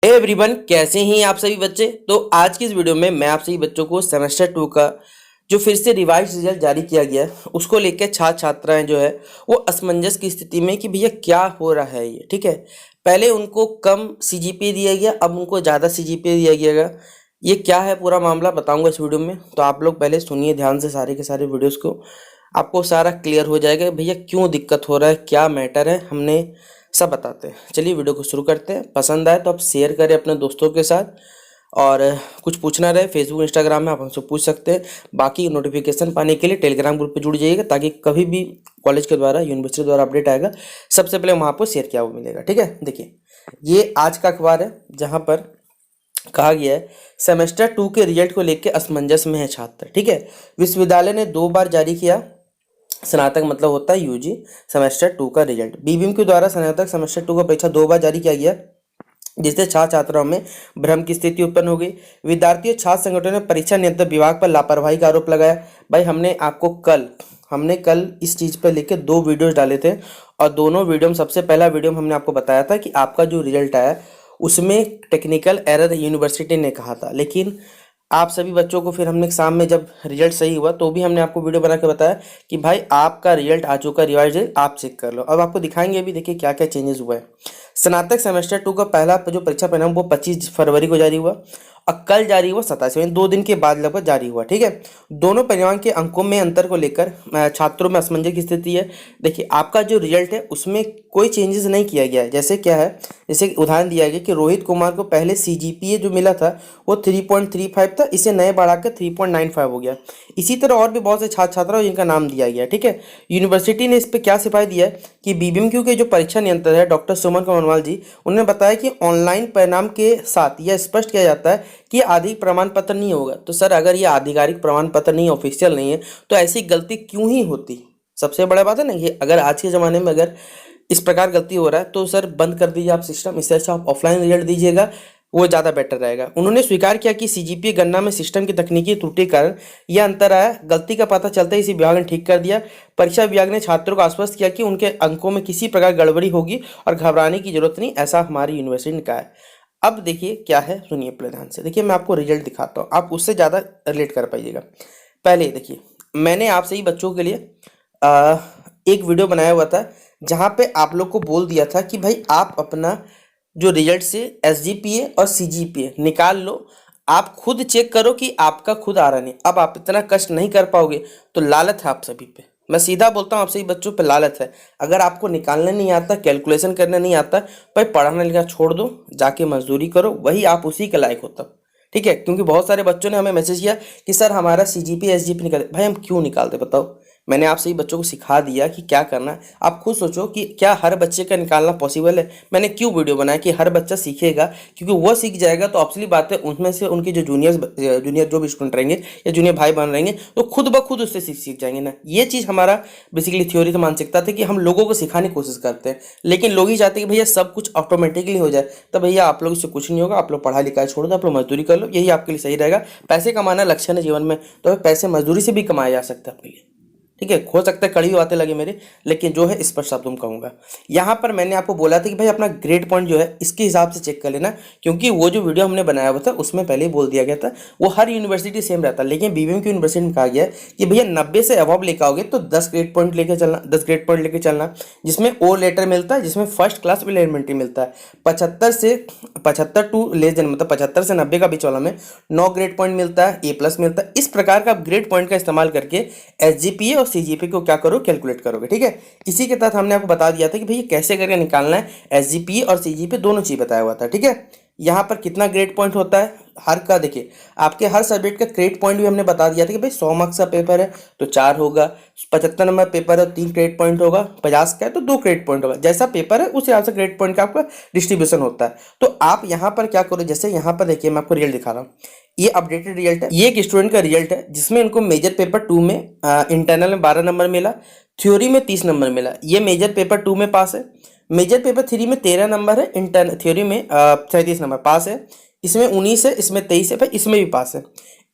Everyone, कैसे हैं आप सभी बच्चे। तो आज की इस वीडियो में मैं आप सभी बच्चों को सेमेस्टर 2 का जो फिर से रिवाइज रिजल्ट जारी किया गया है उसको लेकर छात्र छात्राएं जो है वो असमंजस की स्थिति में कि भैया क्या हो रहा है ये। ठीक है, पहले उनको कम सीजीपीए दिया गया, अब उनको ज़्यादा सीजीपीए दिया गया। ये क्या है पूरा मामला बताऊंगा इस वीडियो में, तो आप लोग पहले सुनिए ध्यान से सारे के सारे वीडियोस को। आपको सारा क्लियर हो जाएगा भैया क्यों दिक्कत हो रहा है, क्या मैटर है, हमने सब बताते हैं। चलिए वीडियो को शुरू करते हैं। पसंद आए तो आप शेयर करें अपने दोस्तों के साथ, और कुछ पूछना रहे फेसबुक इंस्टाग्राम में आप हमसे पूछ सकते हैं। बाकी नोटिफिकेशन पाने के लिए टेलीग्राम ग्रुप पे जुड़ जाइएगा, ताकि कभी भी कॉलेज के द्वारा यूनिवर्सिटी द्वारा अपडेट आएगा सबसे पहले वहाँ आपको शेयर किया हुआ मिलेगा। ठीक है, देखिए ये आज का अखबार है जहाँ पर कहा गया है सेमेस्टर 2 के रिजल्ट को लेकर असमंजस में है छात्र। ठीक है, विश्वविद्यालय ने 2 बार जारी किया स्नातक मतलब होता है यूजी सेमेस्टर 2 का रिजल्ट। बीबीएम के द्वारा स्नातक सेमेस्टर 2 का परीक्षा 2 बार जारी किया गया, जिससे छात्र छात्राओं में भ्रम की स्थिति उत्पन्न हो गई। विद्यार्थी और छात्र संगठनों ने परीक्षा नियंत्रण विभाग पर लापरवाही का आरोप लगाया। भाई हमने कल इस चीज़ पर लेकर 2 वीडियोस डाले थे, और दोनों वीडियो में सबसे पहला वीडियो में हमने आपको बताया था कि आपका जो रिजल्ट आया उसमें टेक्निकल एरर यूनिवर्सिटी ने कहा था। लेकिन आप सभी बच्चों को फिर हमने शाम में जब रिजल्ट सही हुआ तो भी हमने आपको वीडियो बना के बताया कि भाई आपका रिजल्ट आ चुका, रिवाइज आप चेक कर लो। अब आपको दिखाएंगे अभी, देखिए क्या क्या चेंजेस हुआ है। स्नातक सेमेस्टर 2 का पहला जो परीक्षा परिणाम वो 25 फरवरी को जारी हुआ, और कल जारी हुआ 27, यानी 2 दिन के बाद लगभग जारी हुआ। ठीक है, दोनों परिणाम के अंकों में अंतर को लेकर छात्रों में असमंजस की स्थिति है। देखिए आपका जो रिजल्ट है उसमें कोई चेंजेस नहीं किया गया है। जैसे क्या है, जैसे उदाहरण दिया गया कि रोहित कुमार को पहले सीजीपीए जो मिला था वो 3.35 था, इसे नए बढ़ाकर 3.95 हो गया। इसी तरह और भी बहुत से छात्र छात्रा जिनका नाम दिया गया। ठीक है, यूनिवर्सिटी ने इस पर क्या सिफारिश दिया है कि बीबीएमक्यू के जो परीक्षा नियंत्रक है डॉक्टर सुमन कमरवाल जी, उन्होंने बताया कि ऑनलाइन परिणाम के साथ यह स्पष्ट किया जाता है कि ये आधिकारिक प्रमाण पत्र नहीं होगा। तो सर अगर ये आधिकारिक प्रमाण पत्र नहीं, ऑफिशियल नहीं है, तो ऐसी गलती क्यों ही होती। सबसे बड़ा बात है ना, ये अगर आज के ज़माने में अगर इस प्रकार गलती हो रहा है तो सर बंद कर दीजिए आप सिस्टम, इससे अच्छा आप ऑफलाइन रिजल्ट दीजिएगा, वो ज़्यादा बेटर रहेगा। उन्होंने स्वीकार किया कि सीजीपीए गणना में सिस्टम की तकनीकी त्रुटि के कारण यह अंतर आया। गलती का पता चलता है इसी विभाग ने ठीक कर दिया। परीक्षा विभाग ने छात्रों को आश्वस्त किया कि उनके अंकों में किसी प्रकार गड़बड़ी होगी और घबराने की जरूरत नहीं, ऐसा हमारी यूनिवर्सिटी ने कहा है। अब देखिए क्या है, सुनिए प्ले ध्यान से। देखिए मैं आपको रिजल्ट दिखाता हूँ, आप उससे ज़्यादा रिलेट कर पाइएगा। पहले देखिए मैंने आप सही बच्चों के लिए एक वीडियो बनाया हुआ था जहाँ पे आप लोग को बोल दिया था कि भाई आप अपना जो रिजल्ट से एसजीपीए और सीजीपीए निकाल लो, आप खुद चेक करो कि आपका खुद आ रहा नहीं। अब आप इतना कष्ट नहीं कर पाओगे तो लालच है आप सभी पे, मैं सीधा बोलता हूँ आप सभी बच्चों पे लालच है। अगर आपको निकालना नहीं आता, कैलकुलेशन करना नहीं आता, भाई पढ़ाना लिखना छोड़ दो, जाके मजदूरी करो, वही आप उसी के लायक हो तब। ठीक है, क्योंकि बहुत सारे बच्चों ने हमें मैसेज किया कि सर हमारा सीजीपीए एसजीपीए निकाल। भाई हम क्यों निकालते बताओ, मैंने आप सभी बच्चों को सिखा दिया कि क्या करना है। आप खुद सोचो कि क्या हर बच्चे का निकालना पॉसिबल है। मैंने क्यों वीडियो बनाया कि हर बच्चा सीखेगा, क्योंकि वो सीख जाएगा तो ऑब्वियसली बात है उनमें से उनके जो जूनियर जो भी स्टूडेंट रहेंगे या जूनियर भाई बहन रहेंगे तो खुद ब खुद उससे सीख जाएंगे ना। ये चीज़ हमारा बेसिकली थ्योरी तो मानसिकता थी कि हम लोगों को सिखाने की कोशिश करते हैं, लेकिन लोग ही चाहते हैं कि भैया सब कुछ ऑटोमेटिकली हो जाए। तो भैया आप लोग इससे कुछ नहीं होगा, आप लोग पढ़ाई लिखाई छोड़ दो, आप लोग मजदूरी कर लो, यही आपके लिए सही रहेगा। पैसे कमाना लक्ष्य है जीवन में, तो पैसे मजदूरी से भी कमाया जा सकता है आपके लिए। ठीक है, हो सकता है कड़वी बातें लगे मेरे, लेकिन जो है स्पष्ट शब्दों में कहूँगा। यहाँ पर मैंने आपको बोला था कि भाई अपना ग्रेड पॉइंट जो है इसके हिसाब से चेक कर लेना, क्योंकि वो जो वीडियो हमने बनाया हुआ था उसमें पहले ही बोल दिया गया था वो हर यूनिवर्सिटी सेम रहता है। लेकिन बीबीएम की यूनिवर्सिटी में कहा गया है कि भैया 90 से अबव लेकर आओगे तो 10 ग्रेड पॉइंट लेकर चलना, 10 ग्रेड पॉइंट लेकर चलना, जिसमें ओ लेटर मिलता है, जिसमें फर्स्ट क्लास एलिमेंट्री मिलता है। 75 टू लेस देन मतलब 75 से 90 का बीच वाला में 9 ग्रेड पॉइंट मिलता है, ए प्लस मिलता है। इस प्रकार का ग्रेड पॉइंट का इस्तेमाल करके एसजीपीए और सीजीपीए को क्या करो, कैलकुलेट करोगे। ठीक है, इसी के तहत हमने आपको बता दिया था कि भैया कैसे करके निकालना है, एसजीपीए और सीजीपीए दोनों चीज बताया हुआ था। ठीक है, यहाँ पर कितना ग्रेड पॉइंट होता है हर का, देखिए आपके हर सब्जेक्ट का ग्रेड पॉइंट भी हमने बता दिया था कि भाई 100 मार्क्स का पेपर है तो 4 होगा, 75 नंबर पेपर है 3 ग्रेड पॉइंट होगा, 50 का है तो 2 ग्रेड पॉइंट होगा। जैसा पेपर है उस हिसाब से ग्रेड पॉइंट का आपका डिस्ट्रीब्यूशन होता है। तो आप यहाँ पर क्या करो, जैसे यहाँ पर देखिए मैं आपको रिजल्ट दिखा रहा हूँ, ये अपडेटेड रिजल्ट है, ये एक स्टूडेंट का रिजल्ट है जिसमें इनको मेजर पेपर 2 में इंटरनल में 12 नंबर मिला, थ्योरी में 30 नंबर मिला। ये मेजर पेपर 2 में पास है, मेजर पेपर 3 में 13 नंबर है, इंटर्न थ्योरी में 37 नंबर पास है, इसमें 19 है, इसमें 23 है, भाई इसमें भी पास है।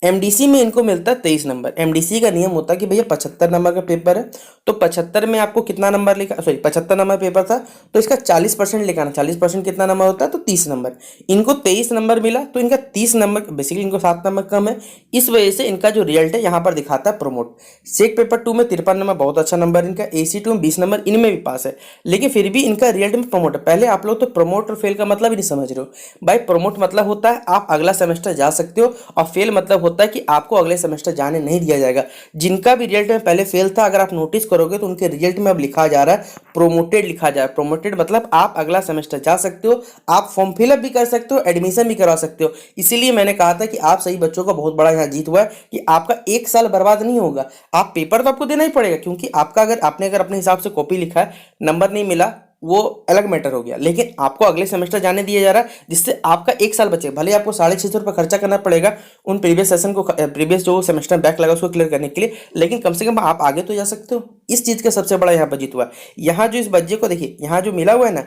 एमडीसी में इनको मिलता है 23 नंबर। एमडीसी का नियम होता है कि भैया 75 नंबर का पेपर है, तो 75 में आपको कितना नंबर लिखा, सॉरी 75 नंबर पेपर था तो इसका 40% लिखाना। 40% कितना नंबर होता है, तो 30 नंबर। इनको 23 नंबर मिला तो इनका 30 नंबर, बेसिकली इनको 7 नंबर कम है। इस वजह से इनका जो रिजल्ट है यहाँ पर दिखाता है प्रमोट। सेक पेपर 2 में 53 नंबर, बहुत अच्छा नंबर इनका। AC 2 में 20 नंबर, इनमें भी पास है, लेकिन फिर भी इनका रिजल्ट में प्रमोट है। पहले आप लोग तो प्रमोट और फेल का मतलब ही नहीं समझ रहे हो भाई। प्रमोट मतलब होता है आप अगला सेमेस्टर जा सकते हो, और फेल मतलब होता है कि आपको अगले सेमेस्टर जाने नहीं दिया जाएगा। जिनका भी रिजल्ट में पहले फेल था, अगर आप नोटिस करोगे तो उनके रिजल्ट में अब लिखा जा रहा है प्रोमोटेड लिखा जा रहा है। प्रोमोटेड मतलब आप अगला सेमेस्टर जा सकते हो, आप फॉर्म फिलअप भी कर सकते हो, एडमिशन भी करवा सकते हो। इसीलिए मैंने कहा था कि आप सही बच्चों का बहुत बड़ा यहाँ जीत हुआ है कि आपका 1 साल बर्बाद नहीं होगा। आप पेपर तो आपको देना ही पड़ेगा, क्योंकि आपका अगर अपने हिसाब से कॉपी लिखा है, नंबर नहीं मिला, वो अलग मैटर हो गया, लेकिन आपको अगले सेमेस्टर जाने दिया जा रहा है, जिससे आपका 1 साल बचे। भले आपको 650 रुपये खर्चा करना पड़ेगा उन प्रीवियस सेशन को, प्रीवियस जो सेमेस्टर बैक लगा उसको क्लियर करने के लिए, लेकिन कम से कम आप आगे तो जा सकते हो। इस चीज़ का सबसे बड़ा यहाँ पर जीत हुआ है। यहाँ जो इस बच्चे को देखिए, यहाँ जो मिला हुआ है ना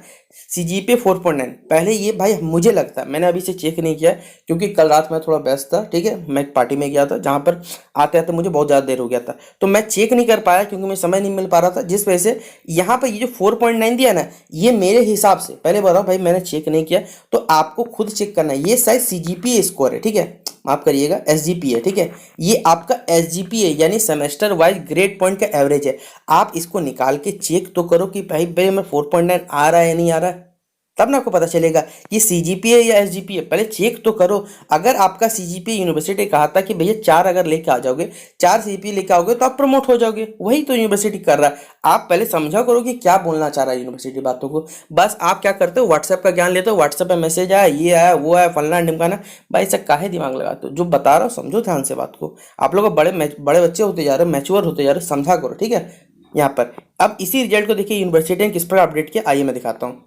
CGPA 4.9, पहले ये भाई मुझे लगता है, मैंने अभी से चेक नहीं किया क्योंकि कल रात मैं थोड़ा व्यस्त था, ठीक है, मैं एक पार्टी में गया था जहाँ पर आते आते मुझे बहुत ज़्यादा देर हो गया था, तो मैं चेक नहीं कर पाया क्योंकि मुझे समय नहीं मिल पा रहा था, जिस वजह से यहाँ पर ये जो 4.9 दिया ना, ये मेरे हिसाब से, पहले बताओ भाई मैंने चेक नहीं किया, तो आपको खुद चेक करना है। ये शायद CGPA स्कोर है, ठीक है, माफ करिएगा SGPA, ठीक है, ये आपका SGPA यानी सेमेस्टर वाइज ग्रेड पॉइंट का एवरेज है। आप इसको निकाल के चेक तो करो कि भाई भाई मैं 4.9 आ रहा है या नहीं आ रहा है, तब ना आपको पता चलेगा कि CGPA या SGPA। पहले चेक तो करो। अगर आपका CGPA यूनिवर्सिटी कहा था कि भैया 4 अगर लेके आ जाओगे, 4 CGPA लेके आओगे तो आप प्रमोट हो जाओगे, वही तो यूनिवर्सिटी कर रहा है। आप पहले समझा करो कि क्या बोलना चाह रहा है यूनिवर्सिटी बातों को। बस आप क्या करते हो, व्हाट्सएप का ज्ञान लेते हो, व्हाट्सएप पे मैसेज आया, ये आया, वो आया, फलना ढिमकाना, भाई ऐसा काहे दिमाग लगाते हो। जो बता रहा हूँ समझो ध्यान से बात को। आप लोग बड़े बच्चे होते जा रहे हो, मैच्योर होते जा रहे हो, समझा करो, ठीक है। यहाँ पर अब इसी रिजल्ट को देखिए यूनिवर्सिटी ने किस पर अपडेट किया, आइए मैं दिखाता हूँ।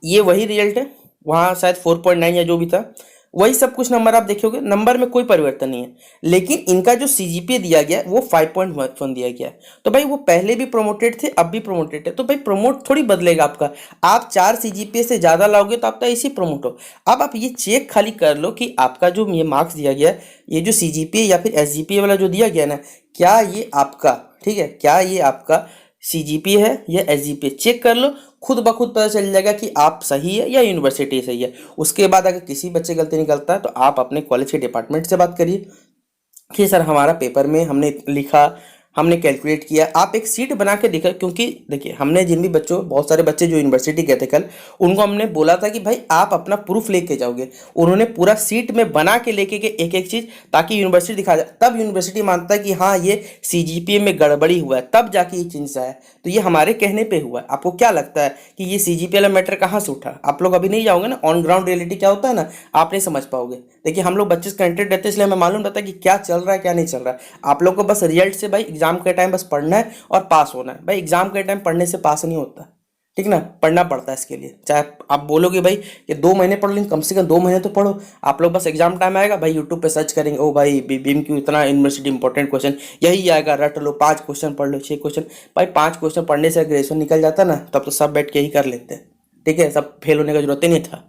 ये वही रिजल्ट है, वहाँ शायद 4.9 या जो भी था वही सब कुछ नंबर आप देखोगे, नंबर में कोई परिवर्तन नहीं है, लेकिन इनका जो CGPA दिया गया वो 5.1 दिया गया है। तो भाई वो पहले भी प्रोमोटेड थे, अब भी प्रोमोटेड है, तो भाई प्रमोट थोड़ी बदलेगा आपका। आप 4 CGPA से ज़्यादा लाओगे तो आपका इसी प्रमोट हो। अब आप ये चेक खाली कर लो कि आपका जो ये मार्क्स दिया गया, ये जो CGPA या फिर SGPA वाला जो दिया गया ना, क्या ये आपका, ठीक है, क्या ये आपका CGPA है या SGPA, चेक कर लो, खुद ब खुद पता चल जाएगा कि आप सही है या यूनिवर्सिटी सही है। उसके बाद अगर किसी बच्चे गलती निकलता है तो आप अपने कॉलेज के डिपार्टमेंट से बात करिए कि सर हमारा पेपर में हमने लिखा, हमने कैलकुलेट किया, आप एक सीट बना के दिखा। क्योंकि देखिए हमने जिन भी बच्चों, बहुत सारे बच्चे जो यूनिवर्सिटी गए थे कल, उनको हमने बोला था कि भाई आप अपना प्रूफ लेके जाओगे, उन्होंने पूरा सीट में बना के लेके गए एक एक चीज़, ताकि यूनिवर्सिटी दिखा जाए, तब यूनिवर्सिटी मानता है कि हाँ ये CGPA में गड़बड़ी हुआ है, तब जाके ये चेंज आया। तो ये हमारे कहने पे हुआ है। आपको क्या लगता है कि ये CGPA वाला मैटर कहाँ से उठा? आप लोग अभी नहीं जाओगे ना, ऑन ग्राउंड रियलिटी क्या होता है ना, आप नहीं समझ पाओगे। देखिए हम लोग बच्चे से कनेक्टेड रहते हैं, इसलिए हमें मालूम रहता है कि क्या चल रहा है क्या नहीं चल रहा है। आप लोग को बस रिजल्ट से भाई एग्जाम के टाइम बस पढ़ना है और पास होना है। भाई एग्जाम के टाइम पढ़ने से पास नहीं होता, ठीक ना, पढ़ना पड़ता है इसके लिए। चाहे आप बोलोगे भाई कि 2 महीने पढ़ लेंगे, कम से कम 2 महीने तो पढ़ो। आप लोग बस एग्जाम टाइम आएगा भाई यूट्यूब पे सर्च करेंगे, ओ भाई बीम क्यों इतना यूनिवर्सिटी इंपॉर्टेंट क्वेश्चन यही आएगा, रट लो, 5 क्वेश्चन पढ़ लो, 6 क्वेश्चन। भाई 5 क्वेश्चन पढ़ने से ग्रेजुएशन निकल जाता ना, तब तो सब बैठ के ही कर लेते हैं, ठीक है, सब फेल होने का जरूरत ही नहीं था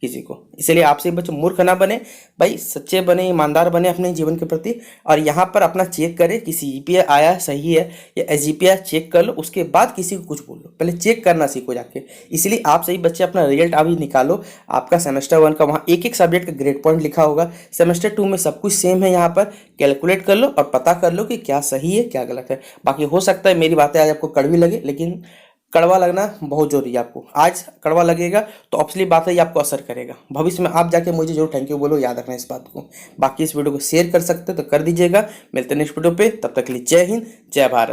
किसी को। इसलिए आपसे बच्चे मूर्ख ना बने भाई, सच्चे बने, ईमानदार बने अपने जीवन के प्रति। और यहाँ पर अपना चेक करें कि CGPA आया सही है या SGPA, चेक कर लो, उसके बाद किसी को कुछ बोल लो, पहले चेक करना सीखो जाके। इसलिए आप सही बच्चे अपना रिजल्ट अभी निकालो। आपका सेमेस्टर 1 का वहाँ एक एक सब्जेक्ट का ग्रेड पॉइंट लिखा होगा, सेमेस्टर 2 में सब कुछ सेम है। यहाँ पर कैलकुलेट कर लो और पता कर लो कि क्या सही है क्या गलत है। बाकी हो सकता है मेरी बातें आज आपको कड़वी लगे, लेकिन कड़वा लगना बहुत जरूरी है। आपको आज कड़वा लगेगा तो ऑब्वियसली बात है ये आपको असर करेगा। भविष्य में आप जाके मुझे जरूर थैंक यू बोलो, याद रखना इस बात को। बाकी इस वीडियो को शेयर कर सकते हो तो कर दीजिएगा। मिलते हैं नेक्स्ट वीडियो पे, तब तक के लिए जय हिंद, जय भारत।